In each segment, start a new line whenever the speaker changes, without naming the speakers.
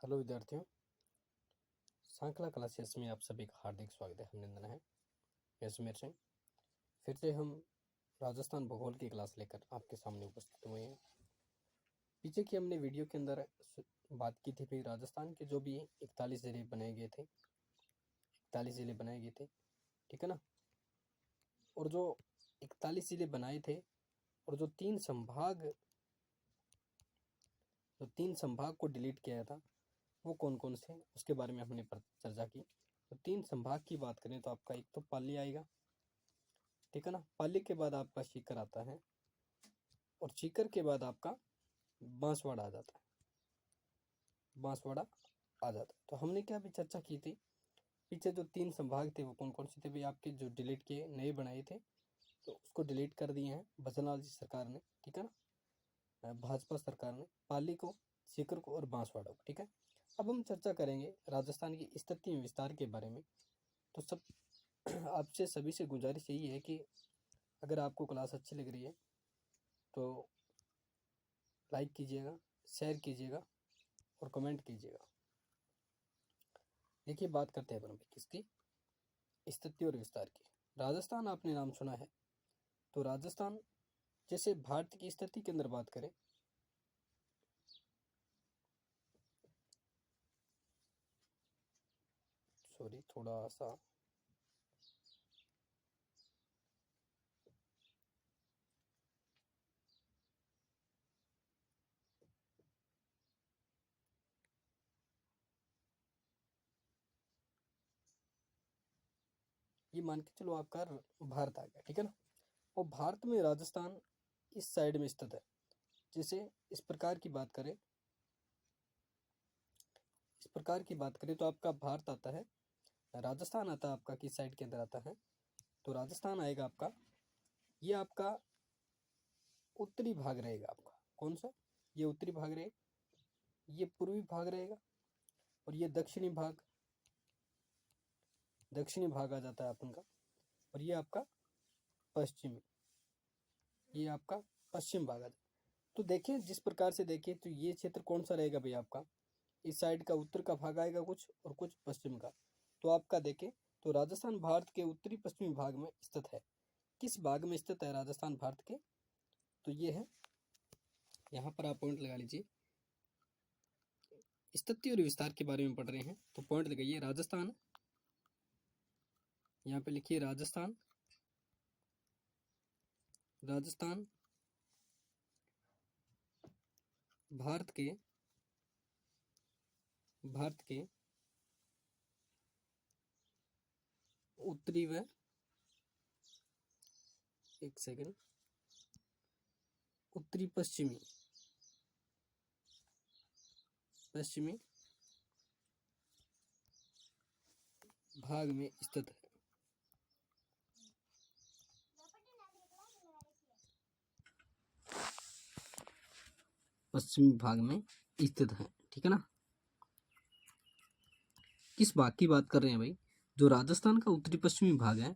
Hello विद्यार्थियों, श्रृंखला classes में आप सभी का हार्दिक स्वागत है। अभिनंदन है। मैं सुमेर सिंह फिर से हम राजस्थान भूगोल की क्लास लेकर आपके सामने उपस्थित हुए हैं। पीछे की हमने वीडियो के अंदर बात की थी भाई, राजस्थान के जो भी 41 जिले बनाए गए थे, 41 जिले बनाए गए थे, ठीक है ना। और जो 41 जिले बनाए थे और जो तीन संभाग को डिलीट किया था वो कौन कौन से, उसके बारे में हमने चर्चा की। तो तीन संभाग की बात करें तो आपका एक तो पाली आएगा, ठीक है ना। पाली के बाद आपका सीकर आता है और सीकर के बाद आपका बांसवाड़ा आ जाता है, बांसवाड़ा आ जाता है। तो हमने क्या भी चर्चा की थी, पीछे जो तीन संभाग थे वो कौन कौन से थे भाई, आपके जो डिलीट किए नए बनाए थे तो उसको डिलीट कर दिए हैं भजनलाल जी सरकार ने, ठीक है ना, भाजपा सरकार ने, पाली को, सीकर को और बांसवाड़ा को, ठीक है। अब हम चर्चा करेंगे राजस्थान की स्थिति में विस्तार के बारे में। तो सब आपसे सभी से गुजारिश यही है कि अगर आपको क्लास अच्छी लग रही है तो लाइक कीजिएगा, शेयर कीजिएगा और कमेंट कीजिएगा। देखिए, बात करते हैं अपन भाई किसकी, स्थिति और विस्तार की। राजस्थान आपने नाम सुना है, तो राजस्थान जैसे भारत की स्थिति के अंदर बात करें, सॉरी थोड़ा सा ये मान के चलो आपका भारत आ गया, ठीक है ना। और भारत में राजस्थान इस साइड में स्थित है। जैसे इस प्रकार की बात करें, तो आपका भारत आता है, राजस्थान आता है आपका किस साइड के अंदर आता है, तो राजस्थान आएगा आपका, ये आपका उत्तरी भाग रहेगा आपका। कौन सा, ये उत्तरी भाग रहेगा, ये पूर्वी भाग रहेगा और ये दक्षिणी भाग आ जाता है अपन का, और ये आपका पश्चिमी, ये आपका पश्चिम भाग आ जाता है। तो देखिए जिस प्रकार से देखिए, तो ये क्षेत्र कौन सा रहेगा भाई आपका, इस साइड का उत्तर का भाग आएगा कुछ और कुछ पश्चिम का। तो आपका देखें तो राजस्थान भारत के उत्तरी पश्चिमी भाग में स्थित है। किस भाग में स्थित है राजस्थान भारत के, तो ये है, यहाँ पर आप पॉइंट लगा लीजिए। स्थिति और विस्तार के बारे में पढ़ रहे हैं तो पॉइंट लगाइए, राजस्थान, यहाँ पे लिखिए राजस्थान, राजस्थान भारत के उत्तरी व, एक सेकंड, उत्तरी पश्चिमी भाग में स्थित है। पश्चिमी भाग में स्थित है, ठीक है ना। किस भाग की बात कर रहे हैं भाई, जो राजस्थान का उत्तरी पश्चिमी भाग है,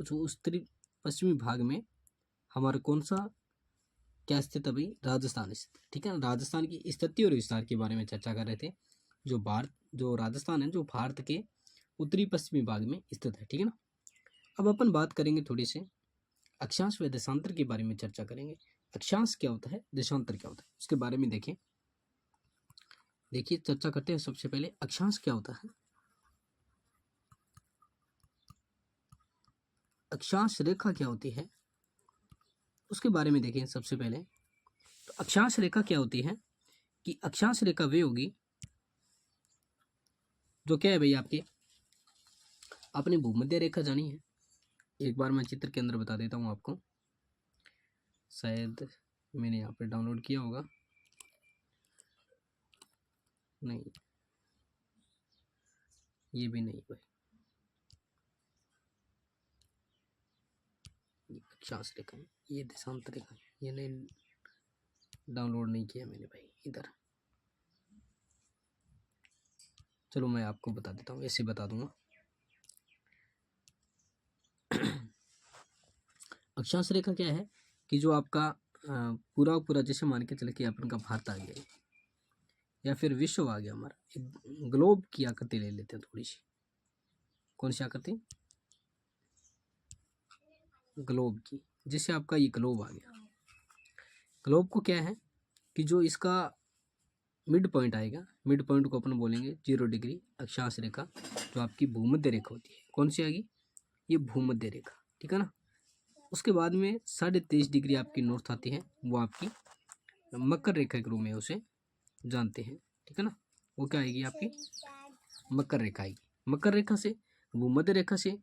उस उत्तरी पश्चिमी भाग में हमारा कौन सा क्या स्थित है भाई, राजस्थान स्थित, ठीक है ना। राजस्थान की स्थिति और विस्तार के बारे में चर्चा कर रहे थे। जो राजस्थान है जो भारत के उत्तरी पश्चिमी भाग में स्थित है, ठीक है ना। अब अपन बात करेंगे थोड़ी सी अक्षांश व देशांतर के बारे में चर्चा करेंगे। अक्षांश क्या होता है, देशांतर क्या होता है, उसके बारे में देखिए चर्चा करते हैं। सबसे पहले अक्षांश क्या होता है, अक्षांश रेखा क्या होती है, उसके बारे में देखें। सबसे पहले तो अक्षांश रेखा क्या होती है, कि अक्षांश रेखा वे होगी जो क्या है भाई, आपने भूमध्य रेखा जानी है। एक बार मैं चित्र के अंदर बता देता हूँ आपको, शायद मैंने यहाँ पे डाउनलोड किया होगा, नहीं ये भी नहीं भाई, ये अक्षांश रेखा, ये देशांतर रेखा, ये नहीं डाउनलोड नहीं किया मैंने भाई इधर। चलो मैं आपको बता देता हूँ, ऐसे बता दूंगा। अक्षांश रेखा क्या है, कि जो आपका पूरा जैसे मान के चले कि अपन का भारत आ गया है, या फिर विश्व आ गया हमारा, एक ग्लोब की आकृति ले लेते हैं थोड़ी सी। कौन सी आकृति? ग्लोब की। जैसे आपका ये ग्लोब आ गया, ग्लोब को क्या है कि जो इसका मिड पॉइंट आएगा, मिड पॉइंट को अपन बोलेंगे 0 डिग्री अक्षांश रेखा, जो आपकी भूमध्य रेखा होती है। कौन सी आएगी? ये भूमध्य रेखा, ठीक है ना। उसके बाद में 23.5 डिग्री आपकी नॉर्थ आती है, वो आपकी मकर रेखा के रूप में उसे जानते हैं, ठीक है ना। वो क्या आएगी? आपकी मकर रेखा आएगी। मकर रेखा से, भूमध्य रेखा से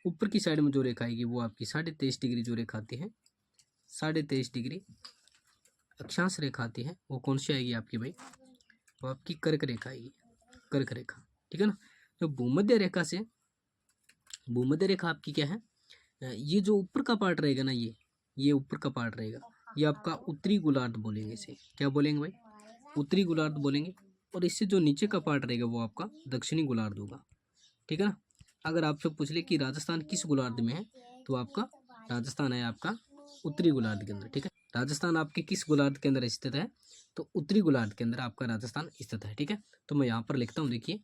ऊपर की साइड में जो रेखा आएगी वो आपकी 23.5 डिग्री जो रेखा आती है, 23.5 डिग्री अक्षांश रेखा आती है, वो कौन सी आएगी आपकी भाई? वो आपकी कर्क रेखा आएगी, कर्क रेखा, ठीक है ना। तो भूमध्य रेखा से, भूमध्य रेखा आपकी क्या है? ये जो ऊपर का पार्ट रहेगा ना, ये ऊपर का पार्ट रहेगा, ये आपका उत्तरी गोलार्ध बोलेंगे इसे। क्या बोलेंगे भाई? उत्तरी गोलार्ध बोलेंगे। और इससे जो नीचे का पार्ट रहेगा वो आपका दक्षिणी गोलार्ध होगा, ठीक है ना। अगर आपसे पूछ ले कि राजस्थान किस गोलार्ध में है, तो आपका राजस्थान है आपका उत्तरी गोलार्ध के अंदर, ठीक है। राजस्थान आपके किस गोलार्ध के अंदर स्थित है? तो उत्तरी गोलार्ध के अंदर आपका राजस्थान स्थित है, ठीक है। तो मैं यहाँ पर लिखता हूँ, देखिए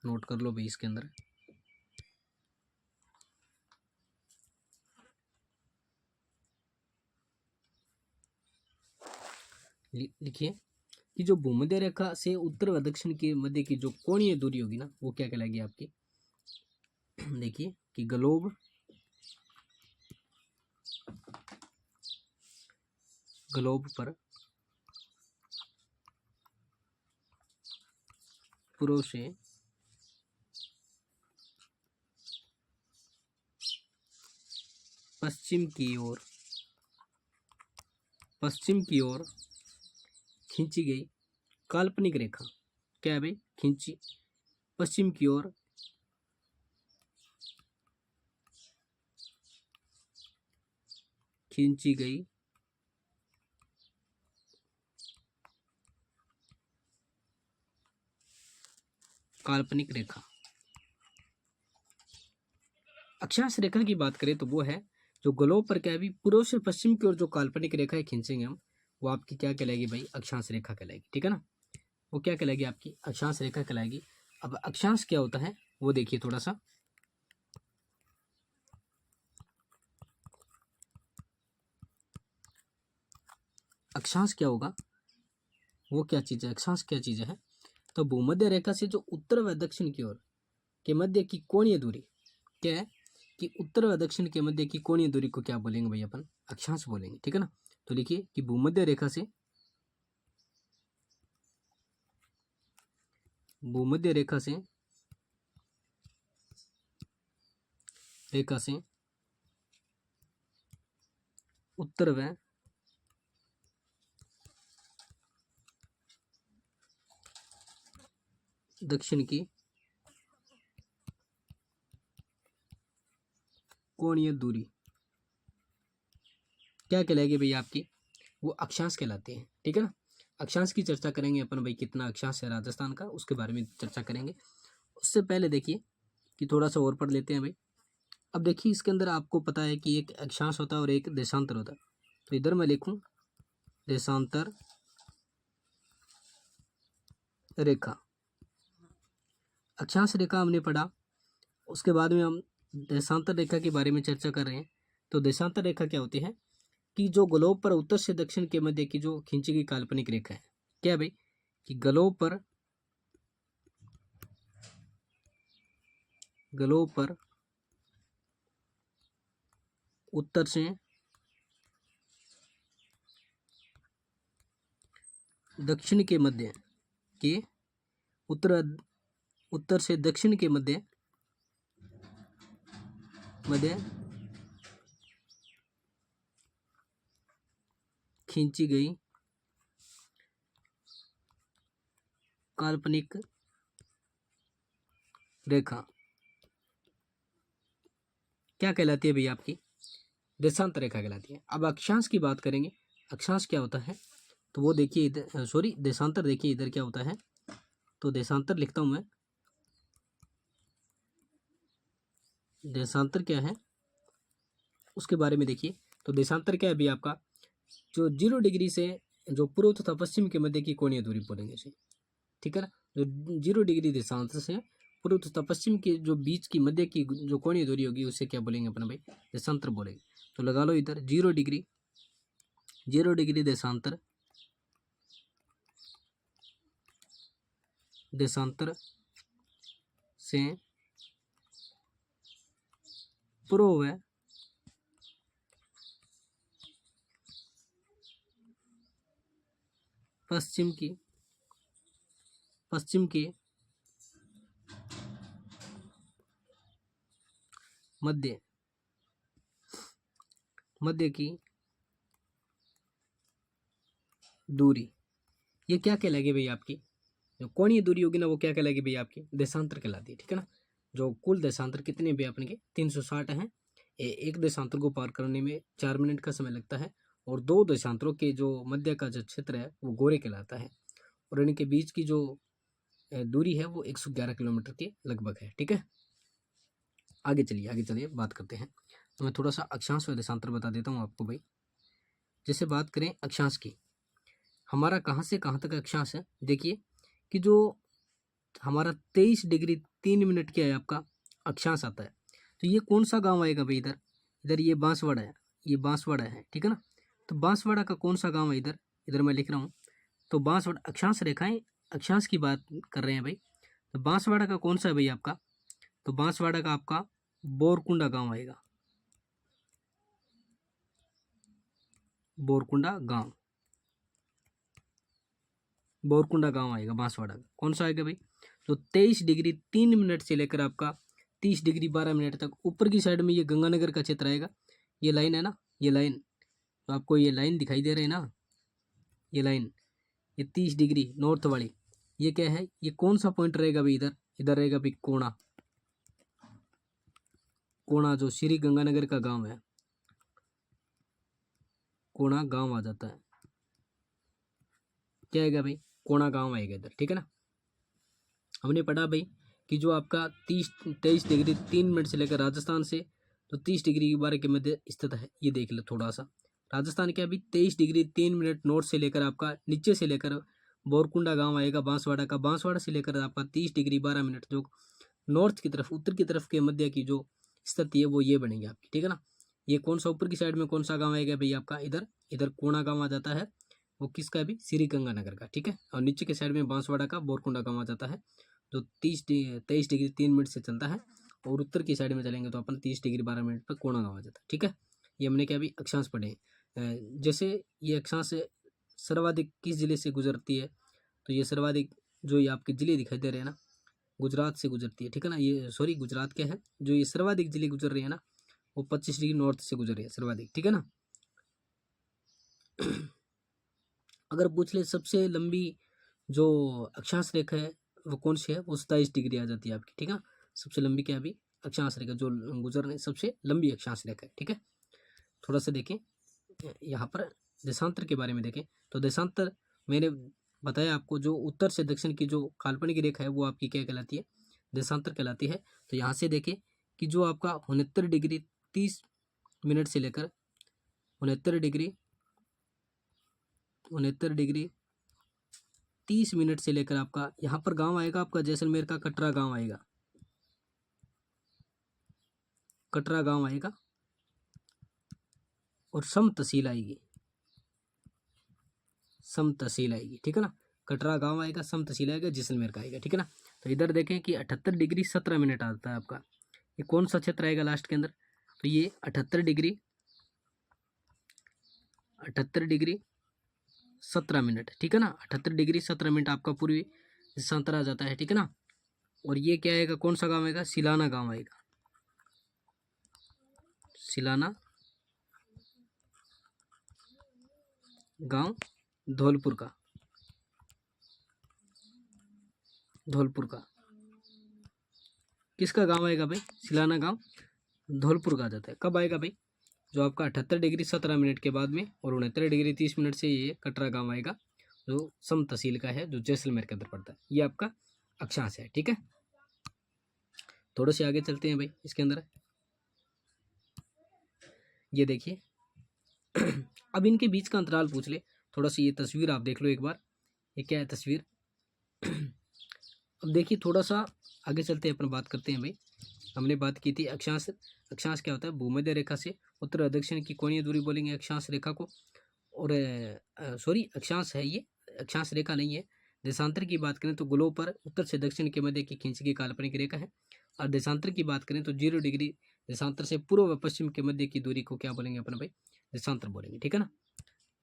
नोट कर लो भाई इसके अंदर। लिखिए कि जो भूमध्य रेखा से उत्तर व दक्षिण के मध्य की जो कोणीय दूरी होगी ना, वो क्या कहलाएगी आपकी? देखिए कि ग्लोब पर पूर्व से पश्चिम की ओर खींची गई काल्पनिक रेखा क्या है भाई? खींची पश्चिम की ओर खींची गई काल्पनिक रेखा। अक्षांश रेखा की बात करें तो वो है जो ग्लोब पर क्या है, पूर्व से पश्चिम की ओर जो काल्पनिक रेखा है खींचेंगे हम, वो आपकी क्या कहलाएगी भाई? अक्षांश रेखा कहलाएगी, ठीक है ना। वो क्या कहलाएगी? आपकी अक्षांश रेखा कहलाएगी। अब अक्षांश क्या होता है वो देखिए थोड़ा सा। अक्षांश क्या होगा, वो क्या चीज है? अक्षांश क्या चीज है? तो भूमध्य रेखा से जो उत्तर व दक्षिण की ओर के मध्य की कोणीय दूरी क्या है कि उत्तर व दक्षिण के मध्य की कोणीय दूरी को क्या बोलेंगे भाई? अपन अक्षांश बोलेंगे, ठीक है ना। तो लिखिए कि भूमध्य रेखा से, भूमध्य रेखा से उत्तर व दक्षिण की कोणीय दूरी क्या कहलाएगी भैया? आपकी वो अक्षांश कहलाते हैं, ठीक है ना। अक्षांश की चर्चा करेंगे अपन भाई, कितना अक्षांश है राजस्थान का, उसके बारे में चर्चा करेंगे। उससे पहले देखिए कि थोड़ा सा और पढ़ लेते हैं भाई। अब देखिए इसके अंदर आपको पता है कि एक अक्षांश होता है और एक देशांतर होता है। तो इधर मैं लिखूं देशांतर रेखा। अक्षांश रेखा हमने पढ़ा, उसके बाद में हम देशांतर रेखा के बारे में चर्चा कर रहे हैं। तो देशांतर रेखा क्या होती है कि जो ग्लोब पर उत्तर से दक्षिण के मध्य की जो खींची गई काल्पनिक रेखा है, क्या है भाई? कि ग्लोब पर उत्तर से दक्षिण के मध्य के उत्तर से दक्षिण के मध्य खींची गई काल्पनिक रेखा क्या कहलाती है भैया? आपकी देशांतर रेखा कहलाती है। अब अक्षांश की बात करेंगे, अक्षांश क्या होता है? तो वो देखिए इधर, सॉरी देशांतर देखिए इधर क्या होता है। तो देशांतर लिखता हूं मैं, देशांतर क्या है उसके बारे में देखिए। तो देशांतर क्या है अभी आपका, जो 0 डिग्री से जो पूर्व तथा पश्चिम के मध्य की कोणीय दूरी बोलेंगे इसे, ठीक है ना। जो 0 डिग्री देशांतर से पूर्व तथा पश्चिम के जो बीच की मध्य की जो कोणीय दूरी होगी उसे क्या बोलेंगे अपना भाई, देशांतर बोलेंगे। तो लगा लो इधर 0 डिग्री, 0 डिग्री देशांतर, देशांतर से पूर्व व पश्चिम के मध्य की दूरी, ये क्या कहलाएगी भाई आपकी, जो कोणीय दूरी होगी ना वो क्या कहलाएगी भाई आपकी, देशांतर कहलाती है, ठीक है ना। जो कुल देशांतर कितने भी अपने के 360 हैं। एक देशांतर को पार करने में 4 मिनट का समय लगता है, और 2 देशांतरों के जो मध्य का जो क्षेत्र है वो गोरे कहलाता है, और इनके बीच की जो दूरी है वो 111 किलोमीटर के लगभग है, ठीक है। आगे चलिए बात करते हैं। तो मैं थोड़ा सा अक्षांश व देशांतर बता देता हूँ आपको भाई। जैसे बात करें अक्षांश की, हमारा कहाँ से कहाँ तक अक्षांश है, देखिए कि जो हमारा 23 डिग्री 3 मिनट क्या है आपका अक्षांश आता है। तो ये कौन सा गांव आएगा भाई, इधर इधर ये बांसवाड़ा है, ये बांसवाड़ा है, ठीक है ना। तो बांसवाड़ा का कौन सा गांव है, इधर इधर मैं लिख रहा हूँ। तो बांसवाड़ा अक्षांश रेखाएं, अक्षांश की बात कर रहे हैं भाई। तो बांसवाड़ा का कौन सा है भाई आपका, तो बांसवाड़ा का आपका बोरकुंडा गांव आएगा, बोरकुंडा गांव, बोरकुंडा गांव आएगा बांसवाड़ा का। कौन सा आएगा भाई, तो 23 डिग्री 3 मिनट से लेकर आपका 30 डिग्री 12 मिनट तक ऊपर की साइड में ये गंगानगर का क्षेत्र आएगा। ये लाइन है ना, ये लाइन, तो आपको ये लाइन दिखाई दे रही है ना, ये लाइन, ये 30 डिग्री नॉर्थ वाली, ये क्या है, ये कौन सा पॉइंट रहेगा भाई, इधर इधर रहेगा भाई कोणा, कोणा जो श्री गंगानगर का गांव है, कोणा गांव आ जाता है, क्या आएगा भाई, कोणा गांव आएगा इधर, ठीक है ना। हमने पढ़ा भाई कि जो आपका 23 डिग्री 3 मिनट से लेकर राजस्थान से तो 30 डिग्री 12 के मध्य स्थित है। ये देख लो थोड़ा सा, राजस्थान के अभी 23 डिग्री 3 मिनट नॉर्थ से लेकर आपका नीचे से लेकर बोरकुंडा गांव आएगा बांसवाड़ा का, बांसवाड़ा से लेकर आपका 30 डिग्री 12 मिनट जो नॉर्थ की तरफ उत्तर की तरफ के मध्य की जो स्थिति है वो ये बनेगी आपकी, ठीक है ना। ये कौन सा ऊपर की साइड में कौन सा गाँव आएगा भाई आपका, इधर इधर कोणा गाँव आ जाता है, वो किसका है भाई, श्री गंगानगर का, ठीक है। और नीचे के साइड में बांसवाड़ा का बोरकुंडा गाँव आ जाता है, जो 23 डिग्री 3 मिनट से चलता है, और उत्तर की साइड में चलेंगे तो अपन 30 डिग्री 12 मिनट पर कोणा गाँव आ जाता है, ठीक है। ये हमने क्या अभी अक्षांश पढ़े हैं। जैसे ये अक्षांश सर्वाधिक किस जिले से गुजरती है, तो ये सर्वाधिक जो ये आपके जिले दिखाई दे रहे हैं ना, गुजरात से गुजरती है, ठीक है ना। ये सॉरी गुजरात क्या है, जो ये सर्वाधिक जिले गुजर रही है ना वो 25 डिग्री नॉर्थ से गुजर रही है सर्वाधिक, ठीक है ना। अगर पूछ ले सबसे लंबी जो अक्षांश रेखा है वो कौन सी है, वो 27 डिग्री आ जाती है आपकी, ठीक है ना। सबसे लंबी क्या है अभी अक्षांश रेखा जो गुजर रही सबसे लंबी अक्षांश रेखा है, ठीक है। थोड़ा सा देखें यहाँ पर देशांतर के बारे में देखें। तो देशांतर मैंने बताया आपको, जो उत्तर से दक्षिण की जो काल्पनिक रेखा है वो आपकी क्या कहलाती है, देशांतर कहलाती है। तो यहाँ से देखें कि जो आपका 69 डिग्री 30 मिनट से लेकर 69 डिग्री 30 मिनट से लेकर आपका यहाँ पर गांव आएगा आपका जैसलमेर का कटरा गांव आएगा, कटरा गांव आएगा, और सम तहसील आएगी, सम तहसील आएगी, ठीक है ना। कटरा गांव आएगा, सम तहसील आएगा, जैसलमेर का आएगा, ठीक है ना। तो इधर देखें कि 78 डिग्री 17 मिनट आता है आपका, ये कौन सा क्षेत्र आएगा लास्ट के अंदर, तो ये 78 डिग्री 17 मिनट, ठीक है ना। 78 डिग्री 17 मिनट आपका पूर्वी देशांतर आ जाता है, ठीक है ना। और ये क्या आएगा, कौन सा गांव आएगा, सिलाना गांव आएगा, सिलाना गांव धौलपुर का, धौलपुर का किसका गांव आएगा भाई, सिलाना गांव धौलपुर का आ जाता है। कब आएगा भाई, जो आपका 78 डिग्री 17 मिनट के बाद में, और 69 डिग्री 30 मिनट से ये कटरा गांव आएगा जो सम तहसील का है, जो जैसलमेर के अंदर पड़ता है। ये आपका अक्षांश है, ठीक है। थोड़े से आगे चलते हैं भाई इसके अंदर। ये देखिए। अब इनके बीच का अंतराल पूछ ले। थोड़ा सा ये तस्वीर आप देख लो एक बार, ये क्या है तस्वीर। अब देखिए थोड़ा सा आगे चलते हैं, अपन बात करते हैं भाई। हमने बात की थी अक्षांश। अक्षांश क्या होता है? भूमध्य रेखा से उत्तर दक्षिण की कोणीय दूरी बोलेंगे अक्षांश रेखा को। और सॉरी, अक्षांश है ये, अक्षांश रेखा नहीं है। देशांतर की बात करें तो गोलों पर उत्तर से दक्षिण के मध्य की खींची गई काल्पनिक रेखा है। और देशांतर की बात करें तो 0 डिग्री देशांतर से पूर्व व पश्चिम के मध्य की दूरी को क्या बोलेंगे अपन भाई? देशांतर बोलेंगे, ठीक है ना।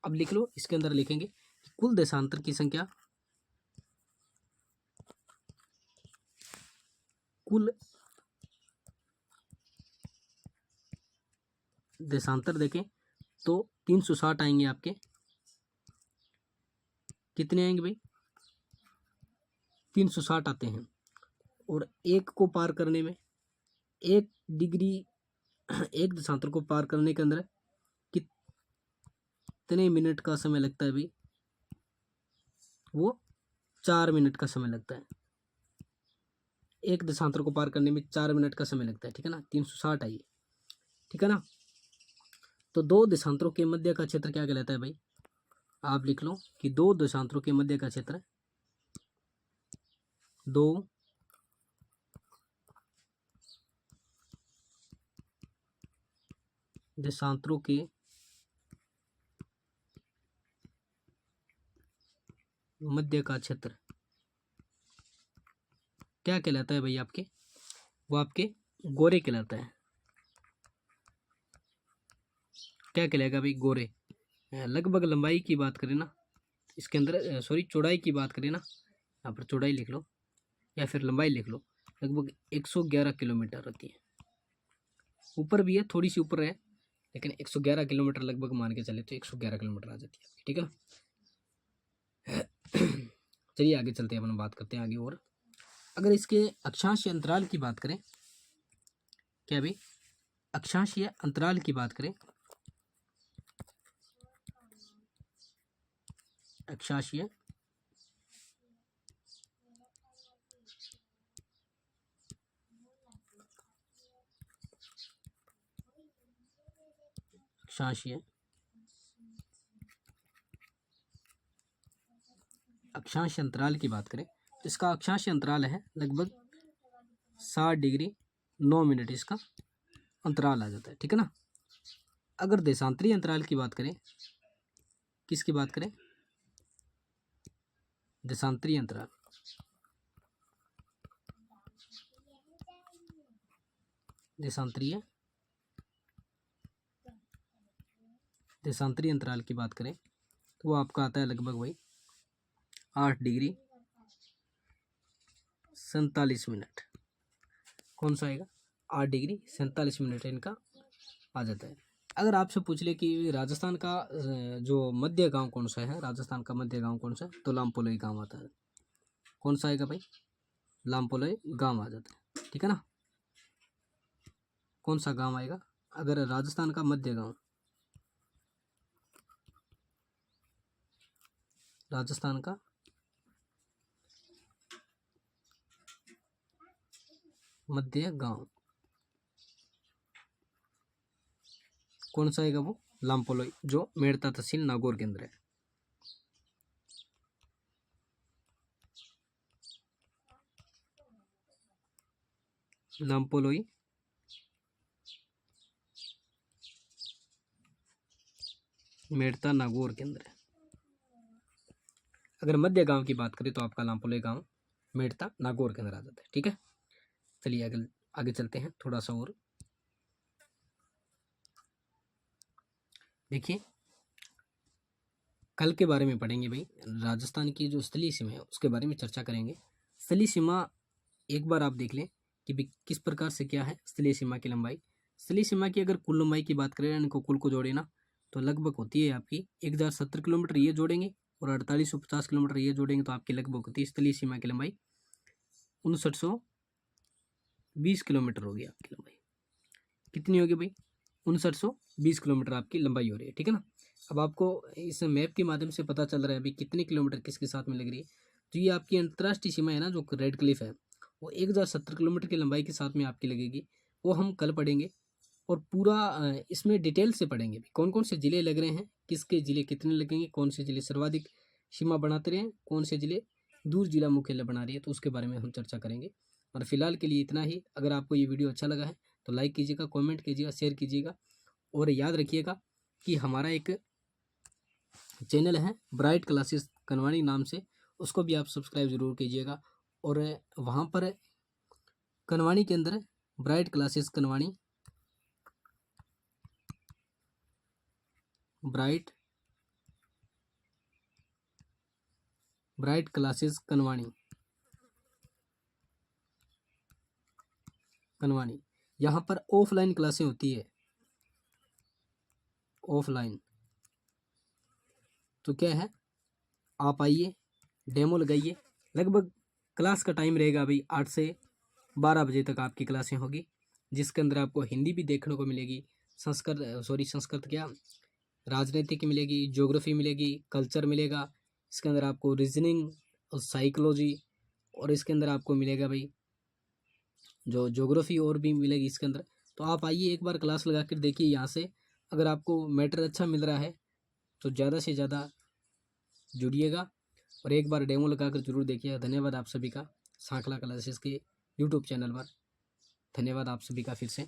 अब लिख लो, इसके अंदर लिखेंगे कि कुल देशांतर की संख्या, कुल देशांतर देखें तो 360 आएंगे आपके। कितने आएंगे भाई? 360 आते हैं। और एक को पार करने में, 1 डिग्री एक देशांतर को पार करने के अंदर कितने मिनट का समय लगता है भाई? वो 4 मिनट का समय लगता है। एक देशांतर को पार करने में 4 मिनट का समय लगता है, ठीक है ना। 360 आइए, ठीक है ना। तो 2 देशांतरों के मध्य का क्षेत्र क्या कहलाता है भाई? आप लिख लो कि 2 देशांतरों के मध्य का क्षेत्र, 2 देशांतरों के मध्य का क्षेत्र क्या कहलाता है भाई आपके? वो आपके गोरे कहलाता है। क्या कहलाएगा भाई? गोरे। लगभग लंबाई की बात करें ना, इसके अंदर सॉरी चौड़ाई की बात करें ना, यहाँ पर चौड़ाई लिख लो या फिर लंबाई लिख लो, लगभग 111 किलोमीटर रहती है। ऊपर भी है, थोड़ी सी ऊपर है, लेकिन 111 किलोमीटर लगभग मान के चले तो 111 किलोमीटर आ जाती है, ठीक है ना। चलिए आगे चलते हैं, अपन बात करते हैं आगे। और अगर इसके अक्षांशीय अंतराल की बात करें, क्या भाई? अक्षांशीय अंतराल की बात करें, अक्षांशीय अक्षांशीय अक्षांश अंतराल की बात करें तो इसका अक्षांश अंतराल है लगभग 60 डिग्री 9 मिनट, इसका अंतराल आ जाता है, ठीक है ना। अगर देशांतरीय अंतराल की बात करें, किसकी बात करें? देशांतरीय अंतराल, देशांतरीय देशांतरीय अंतराल की बात करें तो वो आपका आता है लगभग वही 8 डिग्री 47 मिनट। कौन सा आएगा? 8 डिग्री 47 मिनट इनका आ जाता है। अगर आपसे पूछ ले कि राजस्थान का जो मध्य गांव कौन सा है, राजस्थान का मध्य गांव कौन सा है, तो लामपोलोई गांव आता है। कौन सा आएगा भाई? लामपोलोई गांव आ जाता है, ठीक है ना। कौन सा गांव आएगा? अगर राजस्थान का मध्य गांव, राजस्थान का मध्य गांव कौन सा आएगा? वो लामपोलोई, जो मेड़ता तहसील नागौर के अंदर है। लामपोलोई मेड़ता नागौर के अंदर है। अगर मध्य गांव की बात करें तो आपका लामपोलोई गांव मेड़ता नागौर के अंदर आ जाता है, ठीक है। चलिए आगे आगे चलते हैं थोड़ा सा। और देखिए कल के बारे में पढ़ेंगे भाई, राजस्थान की जो स्थलीय सीमा है उसके बारे में चर्चा करेंगे। स्थलीय सीमा एक बार आप देख लें कि भी किस प्रकार से क्या है स्थलीय सीमा की लंबाई। स्थलीय सीमा की अगर कुल लंबाई की बात करें, इनको कुल को जोड़े ना, तो लगभग होती है आपकी 1070 किलोमीटर, ये जोड़ेंगे और 4850 किलोमीटर ये जोड़ेंगे तो आपकी लगभग होती है स्थलीय सीमा की लंबाई 5920 किलोमीटर होगी आपकी लंबाई। कितनी होगी भाई? 5920 किलोमीटर आपकी लंबाई हो रही है, ठीक है ना। अब आपको इस मैप के माध्यम से पता चल रहा है अभी कितने किलोमीटर किसके साथ में लग रही है। तो ये आपकी अंतर्राष्ट्रीय सीमा है ना, जो रेड क्लिफ है, वो 1070 किलोमीटर की लंबाई के साथ में आपकी लगेगी। वो हम कल पढ़ेंगे और पूरा इसमें डिटेल से पढ़ेंगे कौन कौन से ज़िले लग रहे हैं, किसके ज़िले कितने लगेंगे, कौन से ज़िले सर्वाधिक सीमा बनाते रहे हैं, कौन से ज़िले दूर जिला मुख्यालय बना रही है, तो उसके बारे में हम चर्चा करेंगे। और फिलहाल के लिए इतना ही। अगर आपको ये वीडियो अच्छा लगा है तो लाइक कीजिएगा, कमेंट कीजिएगा, शेयर कीजिएगा और याद रखिएगा कि हमारा एक चैनल है ब्राइट क्लासेस कनवानी नाम से, उसको भी आप सब्सक्राइब ज़रूर कीजिएगा। और वहाँ पर कनवानी के अंदर ब्राइट क्लासेस कनवानी, ब्राइट क्लासेस कनवानी यहाँ पर ऑफलाइन क्लासें होती है, ऑफलाइन। तो क्या है, आप आइए, डेमो लगाइए। लगभग क्लास का टाइम रहेगा भाई 8 से 12 बजे तक आपकी क्लासें होगी, जिसके अंदर आपको हिंदी भी देखने को मिलेगी, संस्कृत क्या, राजनीति मिलेगी, ज्योग्राफी मिलेगी, कल्चर मिलेगा, इसके अंदर आपको रीजनिंग और साइकोलॉजी, और इसके अंदर आपको मिलेगा भाई जो ज्योग्राफी और भी मिलेगी इसके अंदर। तो आप आइए, एक बार क्लास लगा कर देखिए यहाँ से। अगर आपको मैटर अच्छा मिल रहा है तो ज़्यादा से ज़्यादा जुड़िएगा और एक बार डेमो लगा कर जरूर देखिएगा। धन्यवाद आप सभी का, सांखला क्लासेस के यूट्यूब चैनल पर। धन्यवाद आप सभी का फिर से।